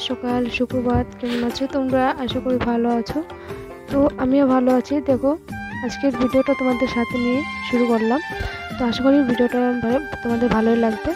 সকাল সুপ্রভাত, কেমন আছো তোমরা? আশা করি ভালো আছো। তো আমিও ভালো আছি। দেখো, আজকের ভিডিওটা তোমাদের সাথে নিয়ে শুরু করলাম। তো আশা করি ভিডিওটা তোমাদের ভালোই লাগবে।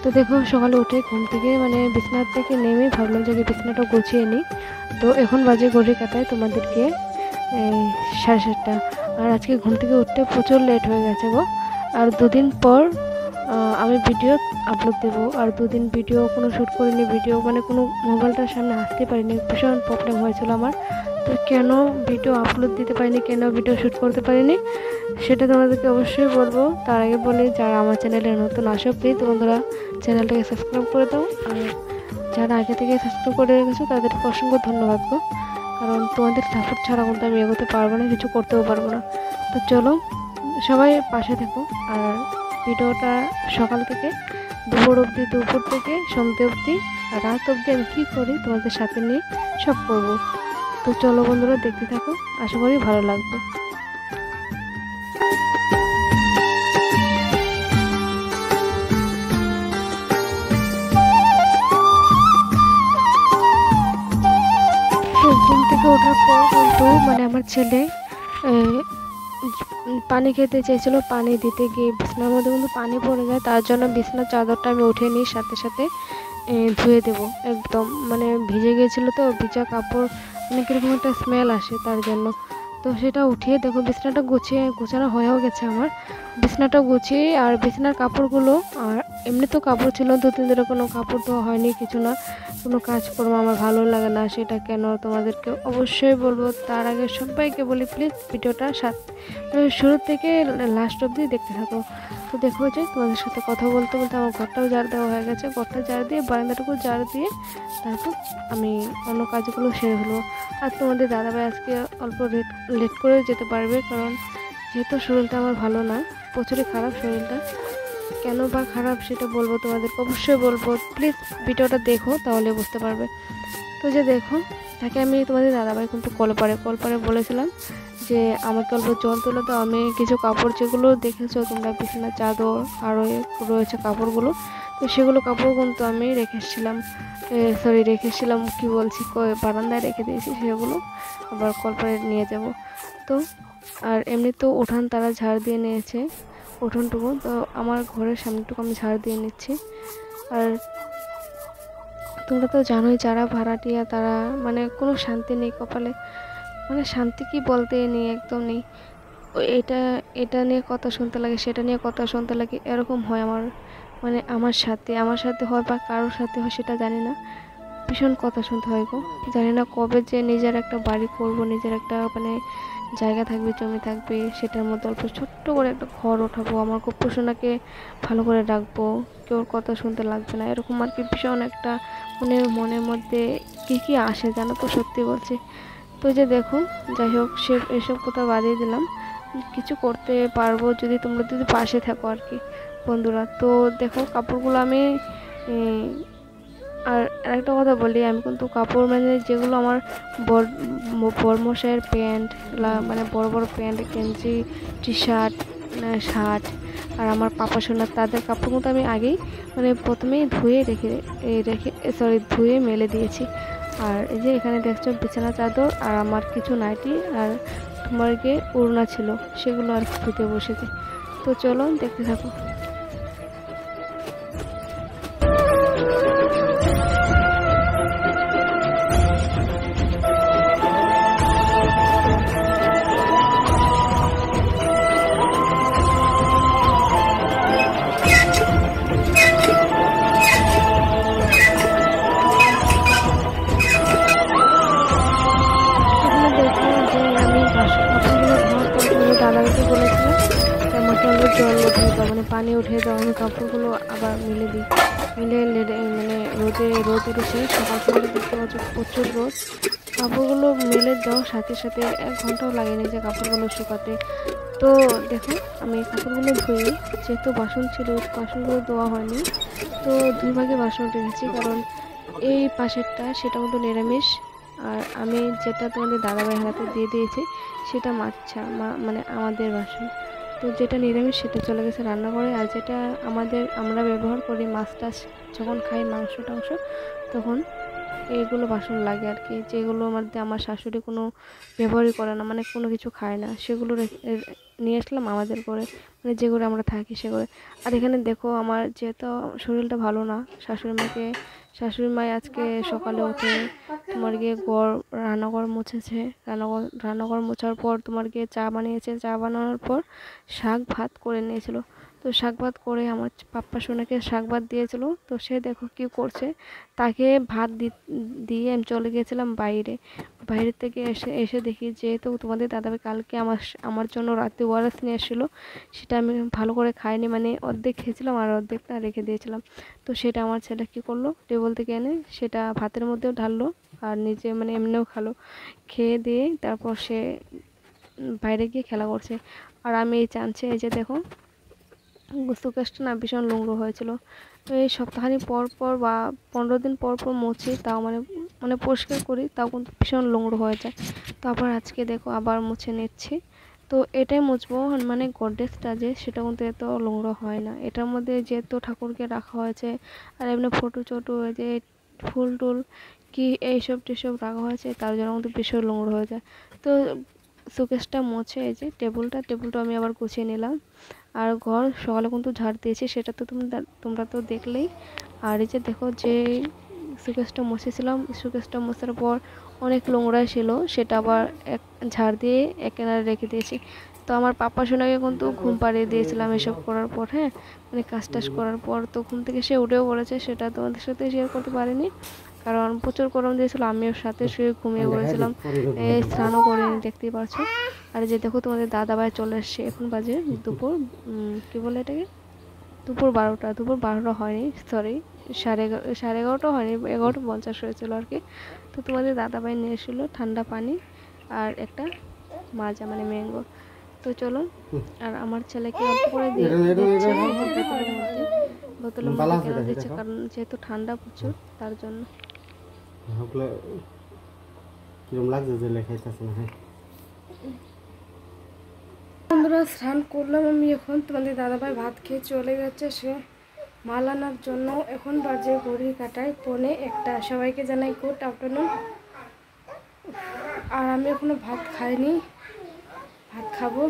তো দেখো, সকালে উঠে ঘুম থেকে বিছানার থেকে নেমে ভাবলাম যে বিছানাটা গুছিয়ে নিই। তো এখন বাজে ঘড়ি কাটায় তোমাদেরকে 7:30। আর আজকে ঘুম থেকে উঠতে প্রচুর লেট হয়ে গেছে গো। আর দুদিন পর আমি ভিডিও আপলোড দেবো। আর দুদিন ভিডিও কোনো শ্যুট করিনি, ভিডিও কোনো মোবাইলটার সামনে আসতে পারিনি, ভীষণ প্রবলেম হয়েছিল আমার। তো কেন ভিডিও আপলোড দিতে পারিনি, কেন ভিডিও শ্যুট করতে পারিনি, সেটা তোমাদেরকে অবশ্যই বলবো। তার আগে বলি, যারা আমার চ্যানেলে নতুন আসো প্লিজ বন্ধুরা চ্যানেলটাকে সাবস্ক্রাইব করে দাও। আর যারা আগে থেকে সাবস্ক্রাইব করে রেখেছো তাদেরকে অসংখ্য ধন্যবাদ গো। কারণ তোমাদের সাপোর্ট ছাড়া কিন্তু আমি এগোতে পারবো না, কিছু করতেও পারবো না। তো চলো সবাই পাশে থেকো। আর ভিডিওটা সকাল থেকে দুপুর থেকে সন্ধ্যে অবধি আর রাত অবধি আমি কী করি তোমাদের সাথে নিয়ে সব করব। তো চলো বন্ধুরা দেখতে থাকো, আশা করি ভালো লাগবে। তো ঘুম থেকে ওঠার পর কিন্তু আমার ছেলে পানি খেতে চেয়েছিল, পানি দিতে গিয়ে বিছানার মধ্যে কিন্তু পানি পড়ে যায়। তার জন্য বিছানার চাদরটা আমি উঠে নিই, সাথে সাথে ধুয়ে দেবো। একদম ভিজে গিয়েছিলো, তো ভিজা কাপড় কীরকম একটা স্মেল আসে, তার জন্য। তো সেটা উঠিয়ে দেখো বিছানাটা গোছানো হয়েও গেছে আমার। বিছানাটা গুছিয়ে আর বিছানার কাপড়গুলো, আর এমনি তো কাপড় ছিল 2-3 দিনের, কোনো কাপড় ধোয়া হয়নি, কিছু না। কোনো কাজকর্ম আমার ভালো লাগে না, সেটা কেন তোমাদেরকে অবশ্যই বলবো। তার আগে সবাইকে বলি প্লিজ ভিডিওটা শুরু থেকে লাস্ট অবধি দেখতে থাকো। তো দেখো যে তোমাদের সাথে কথা বলতে বলতে আমার ঘরটাও ঝাড় দেওয়া হয়ে গেছে। ঘরটা ঝাড় দিয়ে বারান্দাটুকু ঝাড় দিয়ে তারপর আমি অন্য কাজগুলো সেরে ফেলবো। আর তোমাদের দাদাভাই আজকে অল্প লেট করে যেতে পারবে, কারণ যেহেতু শরীরটা আমার ভালো না, প্রচুরই খারাপ শরীরটা। কেন বা খারাপ সেটা বলবো তোমাদেরকে, অবশ্যই বলবো। প্লিজ ভিডিওটা দেখো, তাহলে বুঝতে পারবে। তো যে দেখো, তাকে আমি তোমাদের দাদাভাই কিন্তু কলপারে বলেছিলাম যে আমাকে অল্প জল তুলে দাও। আমি কিছু কাপড়, যেগুলো দেখেছো তোমরা বিছানার চাদর আরও রয়েছে কাপড়গুলো, তো সেগুলো কাপড় কিন্তু আমি রেখেছিলাম কি বলছি, বারান্দায় রেখে দিয়েছি। সেগুলো আবার কলপারে নিয়ে যাব। তো আর এমনি তো উঠান তারা ঝাড় দিয়ে নিয়েছে, উঠোনটুকু। তো আমার ঘরের সামনেটুকু আমি ঝাড় দিয়ে নিচ্ছি। আর তোমরা তো জানোই, যারা ভাড়াটিয়া তারা কোনো শান্তি নেই কপালে, শান্তি কি বলতে নেই, একদম নেই। এটা নিয়ে কথা শুনতে লাগে, সেটা নিয়ে কথা শুনতে লাগে, এরকম হয় আমার সাথে হয় বা কারোর সাথে হয় সেটা জানি না, ভীষণ কথা শুনতে হয় গো। জানি না কবে যে নিজের একটা বাড়ি করব, নিজের একটা জায়গা থাকবে, জমি থাকবে, সেটার মধ্যে অল্প ছোট্ট করে একটা ঘর ওঠাবো, আমার কুপ্পোষণাকে ভালো করে রাখবো, কেউ কথা শুনতে লাগবে না, এরকম আর কি। ভীষণ একটা মনের মধ্যে কি আসে জানো তো, সত্যি বলছি। তো যে দেখো, যাই হোক, এসব কথা বাদিয়ে দিলাম। কিছু করতে পারবো তোমরা যদি পাশে থাকো আর কি বন্ধুরা। তো দেখো কাপড়গুলো আমি আর আরেকটা কথা বলি, আমি কিন্তু কাপড় যেগুলো আমার বড়মশাইয়ের প্যান্ট, বড় বড় প্যান্ট, গেঞ্জি, টি-শার্ট, শার্ট, আর আমার পাপা সোনার তাদের কাপড় কিন্তু আমি আগেই প্রথমেই ধুয়ে মেলে দিয়েছি। আর এই যে এখানে দেখছো বিছানা চাদর আর আমার কিছু নাইটি আর তোমার গিয়ে ওড়না ছিল, সেগুলো আর কি ধুতে বসেছে। তো চলো দেখতে থাকো। দাদাকে বলেছিলাম আমাকে অল্প জল উঠিয়ে দাও, পানি উঠিয়ে দাও, আমি কাপড়গুলো আবার মিলে রোদ উঠেছে সকাল সকালে, দেখতে পাচ্ছ প্রচুর রোদ। কাপড়গুলো মেলে দেওয়ার সাথে সাথে 1 ঘন্টাও লাগেনি যে কাপড়গুলো শুকাতে। তো দেখো আমি কাপড়গুলো ধুয়ে, যেহেতু বাসন ছিল বাসনগুলো ধোয়া হয়নি, তো 2 ভাগে বাসন রেখেছি, কারণ এই পাশেরটা সেটা মতো নিরামিষ, আর আমি যেটা তোমাদের দাদাভাই হাতে দিয়ে দিয়েছি সেটা আমাদের বাসন। তো যেটা নিরামিষ সেটা চলে গেছে রান্না করে, আর যেটা আমরা ব্যবহার করি মাছ টাছ যখন খাই, মাংস টাংস, তখন এইগুলো বাসন লাগে আর কি, যেগুলোর মধ্যে আমার শাশুড়ি কোনো ব্যবহারই করে না, মানে কোনো কিছু খায় না, সেগুলো নিয়ে আসলাম আমাদের করে, মানে যেগুলো আমরা থাকি সেগুলো। আর এখানে দেখো আমার যেহেতু শরীরটা ভালো না, শাশুড়ি মাই আজকে সকালে উঠে তোমার গিয়ে রান্নাঘর মুছেছে, রান্নাঘর মোছার পর তোমার গিয়ে চা বানিয়েছে, চা বানানোর পর শাক ভাত করে নিয়েছিল। তো শাক ভাত করে আমার পাপ্পা সোনাকে শাক ভাত দিয়েছিল, তো সে দেখো কি করছে, তাকে ভাত দিয়ে আমি চলে গিয়েছিলাম বাইরে থেকে এসে এসে দেখি, যেহেতু তোমাদের দাদাভাই কালকে আমার জন্য রাতে ওয়ারেস নিয়ে এসেছিলো, সেটা আমি ভালো করে খাইনি, মানে অর্ধেক খেয়েছিলাম আর অর্ধেকটা রেখে দিয়েছিলাম। তো সেটা আমার ছেলে কী করলো, টেবিল থেকে এনে সেটা ভাতের মধ্যেও ঢাললো আর নিজে মানে এমনিও খালো, খেয়ে দিয়ে তারপর সে বাইরে গিয়ে খেলা করছে। আর আমি এই চানছে, এই যে দেখো সুকেশটা না ভীষণ নোংরা হয়েছিল, তো এই সপ্তাহখানি পর পর বা 15 দিন পর পর মুছি, তাও মানে মানে পরিষ্কার করি, তাও কিন্তু ভীষণ নোংরা হয়ে যায়। তারপর আজকে দেখো আবার মুছে নিচ্ছি। তো এটাই মুছবো, মানে গডরেজটা যে সেটা কিন্তু এত নোংরা হয় না, এটার মধ্যে যেহেতু ঠাকুরকে রাখা হয়েছে আর এমনি ফটো চটো যে ফুল টুল কি এইসব টিসব রাখা হয়েছে, তার জন্য কিন্তু ভীষণ নোংরা হয়ে যায়। তো শোকেসটা মুছে এই যে টেবিলটা আমি আবার গুছিয়ে নিলাম। আর ঘর সকালে কিন্তু ঝাড় দিয়েছি, সেটা তো তোমরা তো দেখলেই। আর এই যে দেখো যে শোকেসটা মুছেছিলাম, শোকেসটা মোছার পর অনেক নোংরা ছিল, সেটা আবার ঝাড় দিয়ে এক কিনারে রেখে দিয়েছি। তো আমার পাপা সোনাকে কিন্তু ঘুম পাড়িয়ে দিয়েছিলাম এসব করার পর, হ্যাঁ, মানে কাজ টাজ করার পর। তো ঘুম থেকে সে উঠেও পড়েছে, সেটা তোমাদের সাথে শেয়ার করতে পারিনি, কারণ প্রচুর গরম দিয়েছিল, আমিও সাথে শুয়ে ঘুমিয়ে পড়েছিলাম, স্নানও করিনি, দেখতেই পাচ্ছ। আর যে দেখো তোমাদের দাদাভাই চলে এসছে, এখন বাজে দুপুর কী বলে এটাকে, দুপুর 12টা হয়নি, সরি, সাড়ে 11টা হয়নি, 11টা 50 হয়েছিল আর কি। তো তোমাদের দাদাভাই নিয়ে এসেছিলো ঠান্ডা পানি আর একটা মাজা মানে ম্যাঙ্গো। তো চলো, আর আমার ছেলেকে অল্প করে দিয়ে দিচ্ছে বোতলের মধ্যে কেন দিচ্ছে, কারণ যেহেতু ঠান্ডা প্রচুর, তার জন্য। বন্ধুরা, স্নান করলাম আমি, এখন তোমাদের দাদাভাই ভাত খেয়ে চলে যাচ্ছে সে মাল আনার জন্য। এখন বাজে ঘড়ি কাটায় 1:45। সবাইকে জানাই গুড আফটারনুন। আর আমি এখনো ভাত খাইনি, ভাত খাবো।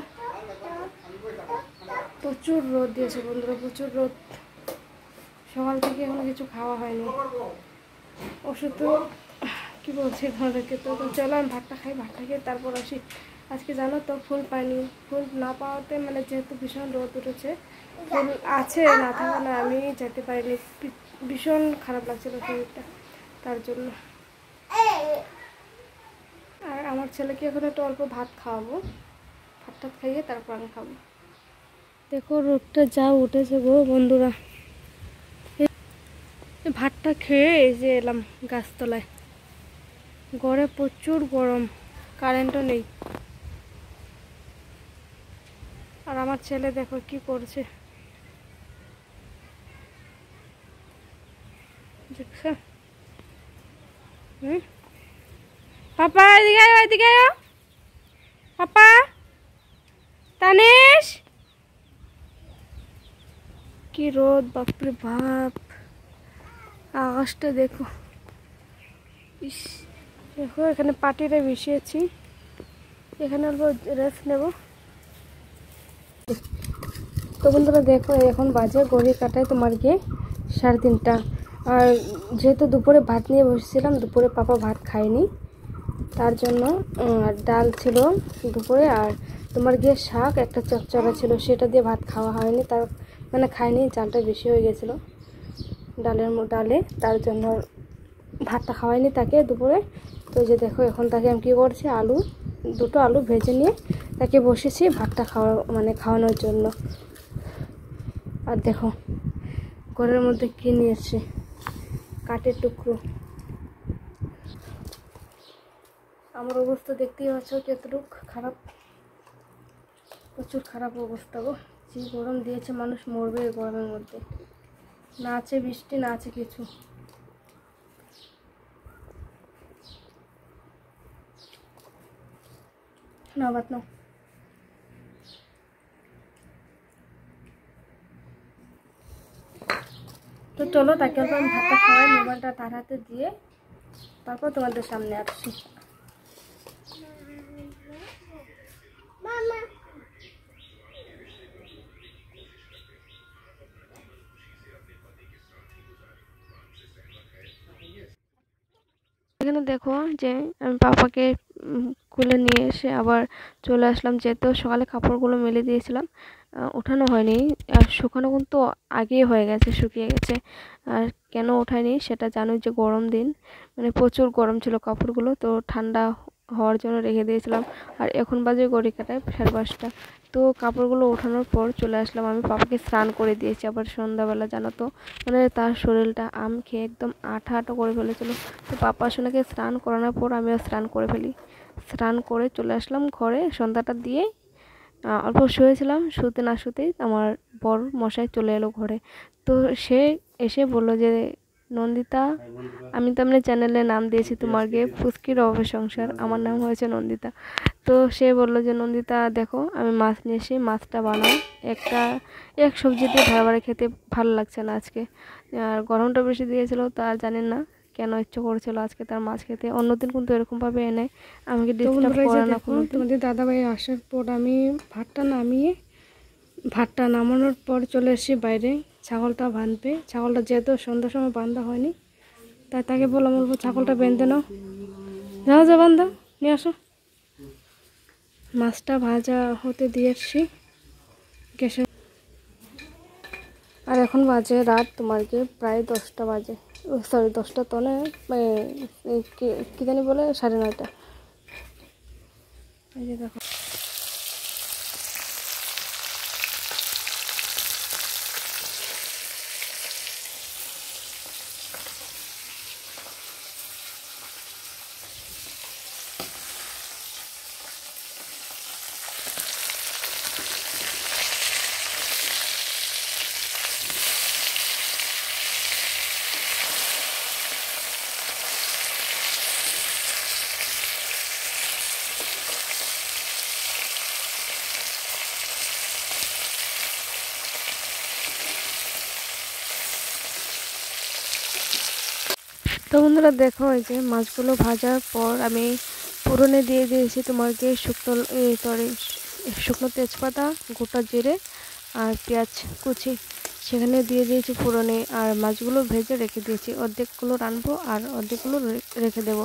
প্রচুর রোদ দিয়েছে বন্ধুরা, প্রচুর রোদ, সকাল থেকে এখনো কিছু খাওয়া হয়নি। ওষুধ তো কী বলছি তোমাদেরকে, তো চলো আমি ভাতটা খাই, ভাতটা খেয়ে তারপর আসি। আজকে জানো তো ফুল পাইনি, ফুল না পাওয়াতে মানে যেহেতু ভীষণ রোদ উঠেছে, ফুল আছে না থাকা না, আমি যেতে পারিনি, ভীষণ খারাপ লাগছিল শরীরটা, তার জন্য। আর আমার ছেলেকে এখন একটু অল্প ভাত খাওয়াবো, ভাতটা খাইয়ে তারপর আমি খাবো। দেখো রোদটা যা উঠেছে গো বন্ধুরা, ভাতটা খেয়ে এই যে এলাম গাছতলায়, ঘরে প্রচুর গরম, কারেন্টও নেই। আর আমার ছেলে দেখো কি করছে, দেখছো? পাপা এদিকে আয়, এদিকে আয় পাপা, তানিশ, কি রোদ, বাপরে বাপ, আকাশটা দেখো, ইস। দেখো এখানে পাটিটা মিশিয়েছি, এখানে অল্প রেস্ট নেব। তো বন্ধুরা দেখো এখন বাজে ঘড়ি কাটায় তোমার গিয়ে 3:30। আর যেহেতু দুপুরে ভাত নিয়ে বসেছিলাম, দুপুরে পাপা ভাত খায়নি, তার জন্য ডাল ছিল দুপুরে, আর তোমার গিয়ে শাক একটা চচ্চড়া ছিল, সেটা দিয়ে ভাত খাওয়া হয়নি, তার মানে খায়নি, চালটা বেশি হয়ে গেছিলো ডালে, তার জন্য ভাতটা খাওয়াইনি তাকে দুপুরে। তো যে দেখো এখন তাকে আমি কী করছি, দুটো আলু ভেজে নিয়ে তাকে বসেছি ভাতটা খাওয়ানোর জন্য। আর দেখো ঘরের মধ্যে কী নিয়ে এসছে, কাঠের টুকরো। আমার অবস্থা দেখতেই পাচ্ছ কতটুক খারাপ, প্রচুর খারাপ অবস্থা গো, যে গরম দিয়েছে, মানুষ মরবে এই গরমের মধ্যে, না আছে বৃষ্টি, না আছে কিছু। না ভাত নাও। তো চলো তাকে আমি ভাতটা খাওয়াই, মোবাইলটা তার হাতে দিয়ে তারপর তোমাদের সামনে আসছি। এখানে দেখো যে আমি পাপাকে কোলে নিয়ে এসে আবার চলে আসলাম, যেহেতু সকালে কাপড়গুলো মেলে দিয়েছিলাম, ওঠানো হয়নি। আর শুকানো কিন্তু আগেই হয়ে গেছে, শুকিয়ে গেছে। আর কেন ওঠায়নি সেটা জানোই, যে গরম দিন, মানে প্রচুর গরম ছিল কাপড়গুলো, তো ঠান্ডা হওয়ার জন্য রেখে দিয়েছিলাম। আর এখন বাজে ঘড়ি কাটায় 5:30। তো কাপড়গুলো ওঠানোর পর চলে আসলাম, আমি পাপাকে স্নান করে দিয়েছি আবার সন্ধ্যাবেলা, জানো তো, মানে তার শরীরটা আম খেয়ে একদম আঠা আঠা করে ফেলেছিল। তো পাপা সোনাকে স্নান করানোর পর আমিও স্নান করে ফেলি। স্নান করে চলে আসলাম ঘরে, সন্ধ্যাটা দিয়ে অল্প শুয়েছিলাম। শুতে না শুতেই আমার বর মশাই চলে এলো ঘরে। তো সে এসে বললো যে, নন্দিতা, আমি তো আপনার চ্যানেলে নাম দিয়েছি তোমাকে পুচকির অভাবে সংসার, আমার নাম হয়েছে নন্দিতা। তো সে বললো যে, নন্দিতা দেখো আমি মাছ নিয়ে এসে মাছটা বানাও। এক সবজি দিয়ে ভাড়া খেতে ভালো লাগছে না আজকে, আর গরমটা বেশি দিয়েছিল, তা জানেন না কেন ইচ্ছে করেছিল আজকে তার মাছ খেতে। অন্যদিন কিন্তু এরকমভাবে এনে আমাকে ডিস্টার্ব করে না কোনো। তোমাদের দাদাভাই আসার পর আমি ভাতটা নামানোর পর চলে এসেছি বাইরে ছাগলটা বাঁধবে। ছাগলটা যেহেতু সন্ধ্যার সময় বাঁধা হয়নি, তাই তাকে বললাম বলবো ছাগলটা বেঁধে নাও, যাও বান্ধা নিয়ে আসো। মাছটা ভাজা হতে দিয়েছি গ্যাসে। আর এখন বাজে রাত তোমার কি প্রায় 10টা বাজে, সরি 10টা তো না, কি জানি বলে 9:30। এই যে দেখো, তো বন্ধুরা দেখো, এই যে মাছগুলো ভাজার পর আমি ফোড়নে দিয়ে দিয়েছি তোমাকে শুকনো তেজপাতা, গোটা জিরে আর পেঁয়াজ কুচি, সেখানে দিয়ে দিয়েছি ফোড়নে। আর মাছগুলো ভেজে রেখে দিয়েছি, অর্ধেকগুলো রানবো আর অর্ধেকগুলো রেখে দেবো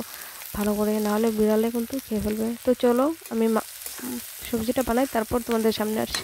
ভালো করে, নাহলে বিড়ালে কিন্তু খেয়ে ফেলবে। তো চলো আমি সবজিটা বানাই, তারপর তোমাদের সামনে আসছি।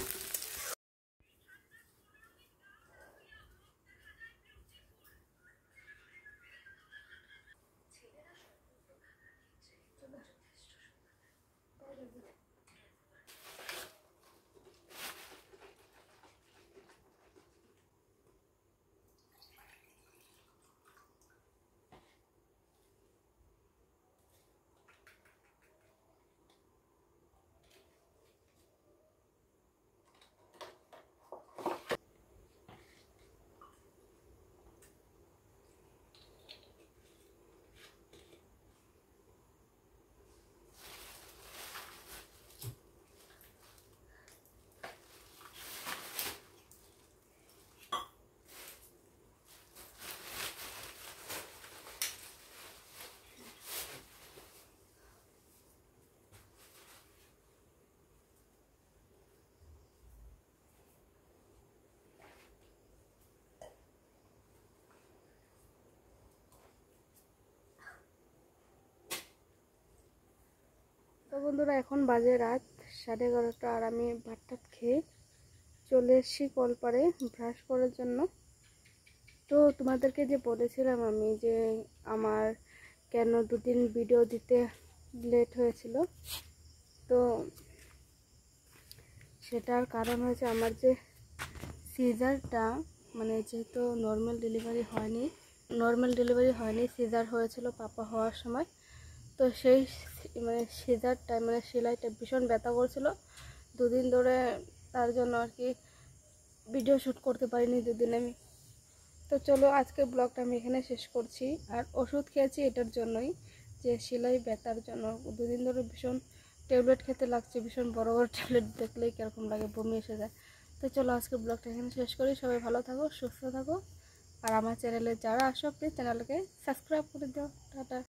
তো বন্ধুরা এখন বাজে রাত 11:30, আর আমি ভাতটা খেয়ে চলে এসেছি কলপাড়ে ব্রাশ করার জন্য। তো তোমাদেরকে যে বলেছিলাম আমি যে আমার কেন 2 দিন ভিডিও দিতে লেট হয়েছিল, তো সেটার কারণ হয়েছে আমার যে সিজারটা, মানে যেহেতু নর্মাল ডেলিভারি হয়নি, সিজার হয়েছিল পাপা হওয়ার সময়। তো সেই মানে সিজারটা মানে সেলাইটা ভীষণ ব্যথা করছিল 2 দিন ধরে, তার জন্য আর কি ভিডিও শ্যুট করতে পারিনি 2 দিন আমি। তো চলো আজকে ব্লগটা আমি এখানে শেষ করছি। আর ওষুধ খেয়েছি এটার জন্যই, যে সেলাই ব্যথার জন্য 2 দিন ধরে ভীষণ ট্যাবলেট খেতে লাগছে, ভীষণ বড় বড় ট্যাবলেট দেখলেই কীরকম লাগে, বমি এসে যায়। তো চলো আজকে ব্লগটা এখানে শেষ করি। সবাই ভালো থাকো, সুস্থ থাকো, আর আমার চ্যানেলে যারা আসো প্লিজ চ্যানেলকে সাবস্ক্রাইব করে দিও। টাটা।